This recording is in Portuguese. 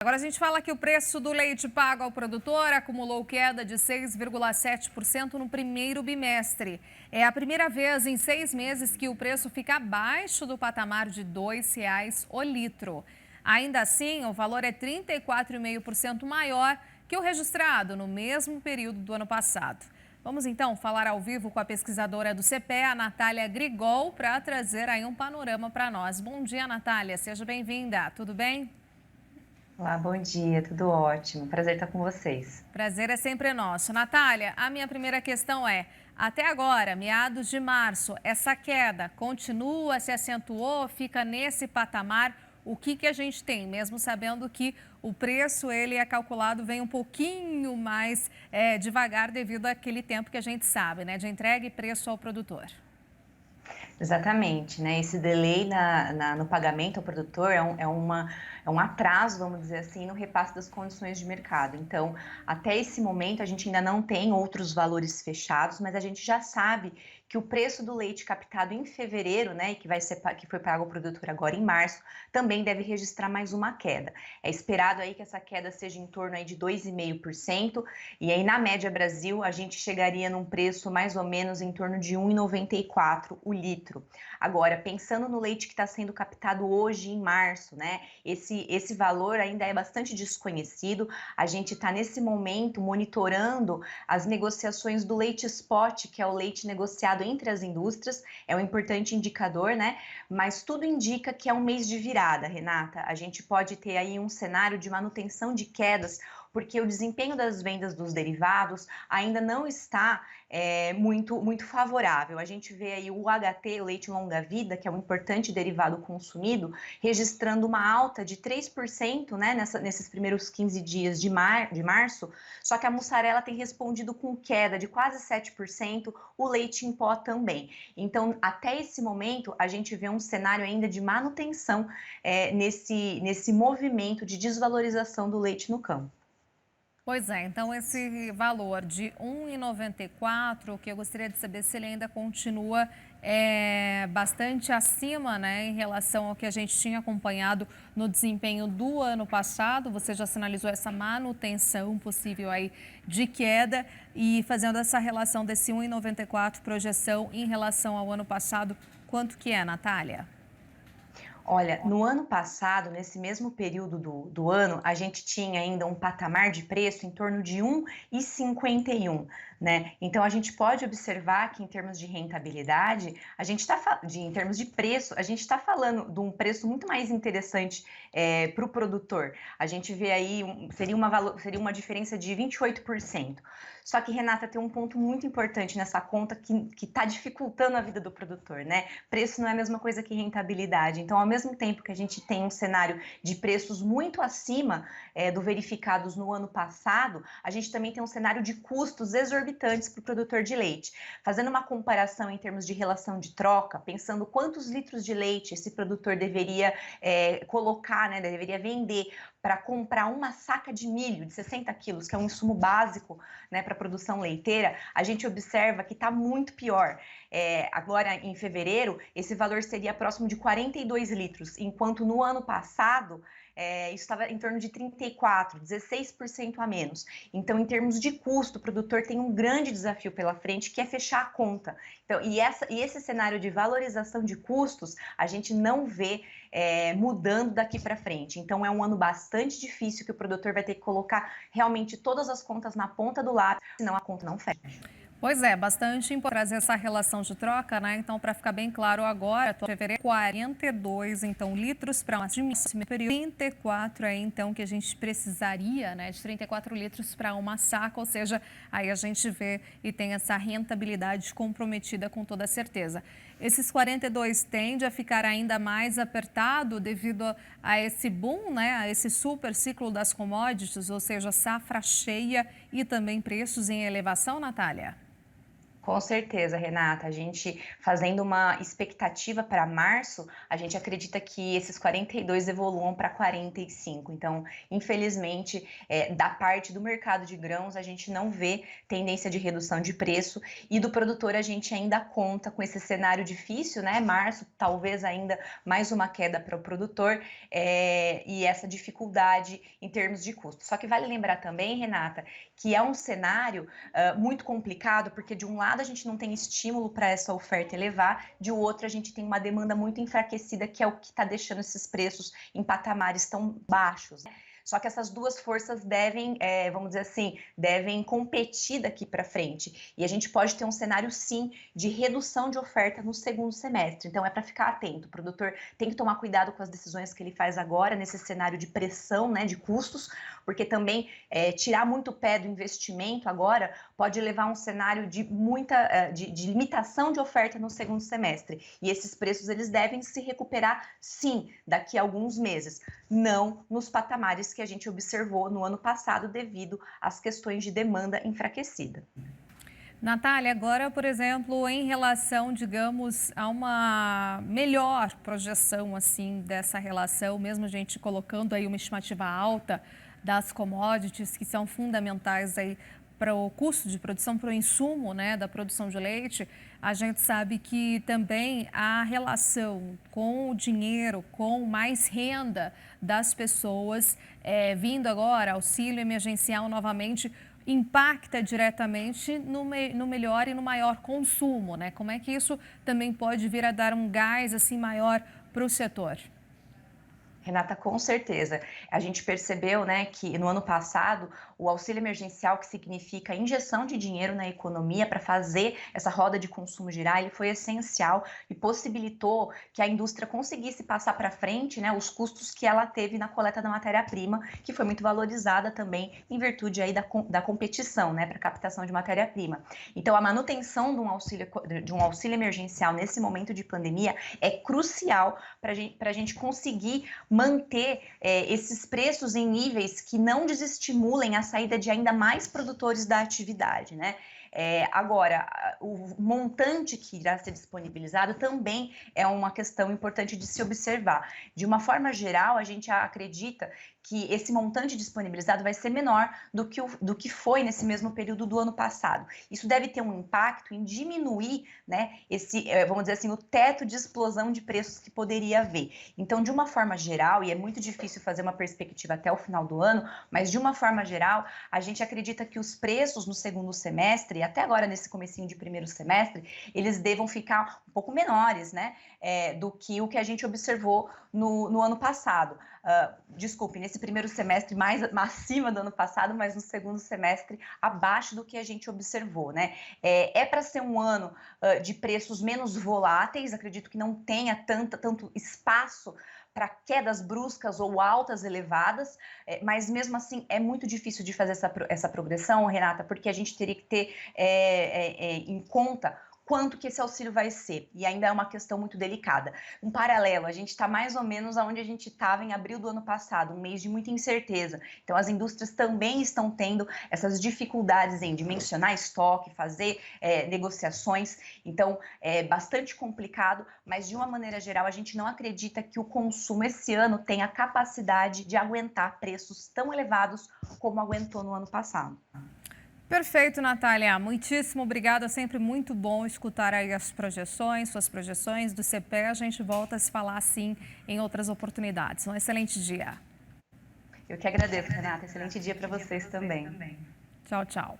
Agora a gente fala que o preço do leite pago ao produtor acumulou queda de 6,7% no primeiro bimestre. É a primeira vez em 6 meses que o preço fica abaixo do patamar de R$ 2,00 o litro. Ainda assim, o valor é 34,5% maior que o registrado no mesmo período do ano passado. Vamos então falar ao vivo com a pesquisadora do CPE, a Natália Grigol, para trazer aí um panorama para nós. Bom dia, Natália. Seja bem-vinda. Tudo bem? Olá, bom dia, tudo ótimo. Prazer estar com vocês. Prazer é sempre nosso. Natália, a minha primeira questão é, até agora, meados de março, essa queda continua, se acentuou, fica nesse patamar? O que a gente tem, mesmo sabendo que o preço ele é calculado, vem um pouquinho mais devagar devido àquele tempo que a gente sabe, né, de entrega e preço ao produtor. Exatamente, né? Esse delay no pagamento ao produtor é um atraso, vamos dizer assim, no repasse das condições de mercado. Então, até esse momento, a gente ainda não tem outros valores fechados, mas a gente já sabe que o preço do leite captado em fevereiro, né, que foi pago ao produtor agora em março, também deve registrar mais uma queda. É esperado aí que essa queda seja em torno aí de 2,5%, e aí na média Brasil a gente chegaria num preço mais ou menos em torno de R$ 1,94 o litro. Agora, pensando no leite que está sendo captado hoje em março, né, esse valor ainda é bastante desconhecido. A gente está nesse momento monitorando as negociações do leite spot, que é o leite negociado entre as indústrias, é um importante indicador, né? Mas tudo indica que é um mês de virada, Renata. A gente pode ter aí um cenário de manutenção de quedas, porque o desempenho das vendas dos derivados ainda não está muito favorável. A gente vê aí o UHT, o leite longa-vida, que é um importante derivado consumido, registrando uma alta de 3%, né, nesses primeiros 15 dias de março, só que a mussarela tem respondido com queda de quase 7%, o leite em pó também. Então, até esse momento, a gente vê um cenário ainda de manutenção nesse movimento de desvalorização do leite no campo. Pois é, então esse valor de R$ 1,94, o que eu gostaria de saber se ele ainda continua bastante acima, né, em relação ao que a gente tinha acompanhado no desempenho do ano passado. Você já sinalizou essa manutenção possível aí de queda e fazendo essa relação desse 1,94 projeção em relação ao ano passado, quanto que é, Natália? Olha, no ano passado, nesse mesmo período do ano, a gente tinha ainda um patamar de preço em torno de 1,51, né? Então a gente pode observar que em termos de rentabilidade, a gente em termos de preço, a gente está falando de um preço muito mais interessante para o produtor. A gente vê aí, seria uma diferença de 28%. Só que, Renata, tem um ponto muito importante nessa conta que está dificultando a vida do produtor, né? Preço não é a mesma coisa que rentabilidade. Então, ao mesmo tempo que a gente tem um cenário de preços muito acima do verificados no ano passado, a gente também tem um cenário de custos exorbitantes para o produtor de leite. Fazendo uma comparação em termos de relação de troca, pensando quantos litros de leite esse produtor deveria colocar, né, deveria vender para comprar uma saca de milho de 60 quilos, que é um insumo básico, né, para a produção leiteira, a gente observa que está muito pior. Agora, em fevereiro, esse valor seria próximo de 42 litros, enquanto no ano passado, isso estava em torno de 34, 16% a menos. Então, em termos de custo, o produtor tem um grande desafio pela frente, que é fechar a conta. Então, e esse cenário de valorização de custos, a gente não vê mudando daqui para frente. Então, é um ano bastante difícil que o produtor vai ter que colocar realmente todas as contas na ponta do lápis, senão a conta não fecha. Pois é, bastante importante trazer essa relação de troca, né? Então, para ficar bem claro agora, fevereiro, 42, então, litros para uma admissão período, 34 aí, então, que a gente precisaria, né, de 34 litros para uma saca, ou seja, aí a gente vê e tem essa rentabilidade comprometida com toda certeza. Esses 42 tende a ficar ainda mais apertado devido a esse boom, né, a esse super ciclo das commodities, ou seja, safra cheia e também preços em elevação, Natália? Com certeza, Renata. A gente fazendo uma expectativa para março, a gente acredita que esses 42 evoluam para 45. Então, infelizmente, da parte do mercado de grãos, a gente não vê tendência de redução de preço e do produtor a gente ainda conta com esse cenário difícil, né? Março, talvez ainda mais uma queda para o produtor e essa dificuldade em termos de custo. Só que vale lembrar também, Renata, que é um cenário muito complicado, porque de um lado a gente não tem estímulo para essa oferta elevar, de outro a gente tem uma demanda muito enfraquecida, que é o que está deixando esses preços em patamares tão baixos. Só que essas duas forças devem, vamos dizer assim, devem competir daqui para frente. E a gente pode ter um cenário, sim, de redução de oferta no segundo semestre. Então, é para ficar atento. O produtor tem que tomar cuidado com as decisões que ele faz agora, nesse cenário de pressão, né, de custos, porque também tirar muito o pé do investimento agora pode levar a um cenário de de limitação de oferta no segundo semestre. E esses preços, eles devem se recuperar, sim, daqui a alguns meses, não nos patamares que a gente observou no ano passado devido às questões de demanda enfraquecida. Natália, agora, por exemplo, em relação, digamos, a uma melhor projeção assim dessa relação, mesmo a gente colocando aí uma estimativa alta das commodities que são fundamentais aí para o custo de produção, para o insumo, né, da produção de leite, a gente sabe que também a relação com o dinheiro, com mais renda das pessoas, vindo agora, auxílio emergencial novamente, impacta diretamente no melhor e no maior consumo, né? Como é que isso também pode vir a dar um gás assim maior para o setor? Renata, com certeza. A gente percebeu, né, que no ano passado o auxílio emergencial, que significa injeção de dinheiro na economia para fazer essa roda de consumo girar, ele foi essencial e possibilitou que a indústria conseguisse passar para frente, né, os custos que ela teve na coleta da matéria-prima, que foi muito valorizada também em virtude aí da competição, né, para captação de matéria-prima. Então, a manutenção de um auxílio emergencial nesse momento de pandemia é crucial para a gente conseguir manter esses preços em níveis que não desestimulem a saída de ainda mais produtores da atividade, né? Agora, o montante que irá ser disponibilizado também é uma questão importante de se observar. De uma forma geral, a gente acredita que esse montante disponibilizado vai ser menor do que foi nesse mesmo período do ano passado. Isso deve ter um impacto em diminuir, né, vamos dizer assim, o teto de explosão de preços que poderia haver. Então, de uma forma geral, e é muito difícil fazer uma perspectiva até o final do ano, mas de uma forma geral, a gente acredita que os preços no segundo semestre, até agora nesse comecinho de primeiro semestre, eles devam ficar um pouco menores, né, do que o que a gente observou no ano passado. Desculpe, nesse primeiro semestre mais acima do ano passado, mas no segundo semestre abaixo do que a gente observou, né? Para ser um ano de preços menos voláteis, acredito que não tenha tanto espaço para quedas bruscas ou altas elevadas, mas mesmo assim é muito difícil de fazer essa progressão, Renata, porque a gente teria que ter em conta quanto que esse auxílio vai ser, e ainda é uma questão muito delicada. Um paralelo, a gente está mais ou menos onde a gente estava em abril do ano passado, um mês de muita incerteza. Então, as indústrias também estão tendo essas dificuldades em dimensionar estoque, fazer negociações. Então, é bastante complicado, mas de uma maneira geral, a gente não acredita que o consumo esse ano tenha capacidade de aguentar preços tão elevados como aguentou no ano passado. Perfeito, Natália. Muitíssimo obrigada. Sempre muito bom escutar aí suas projeções do CPE. A gente volta a se falar assim em outras oportunidades. Um excelente dia. Eu que agradeço, Renata. Excelente dia para vocês também. Tchau, tchau.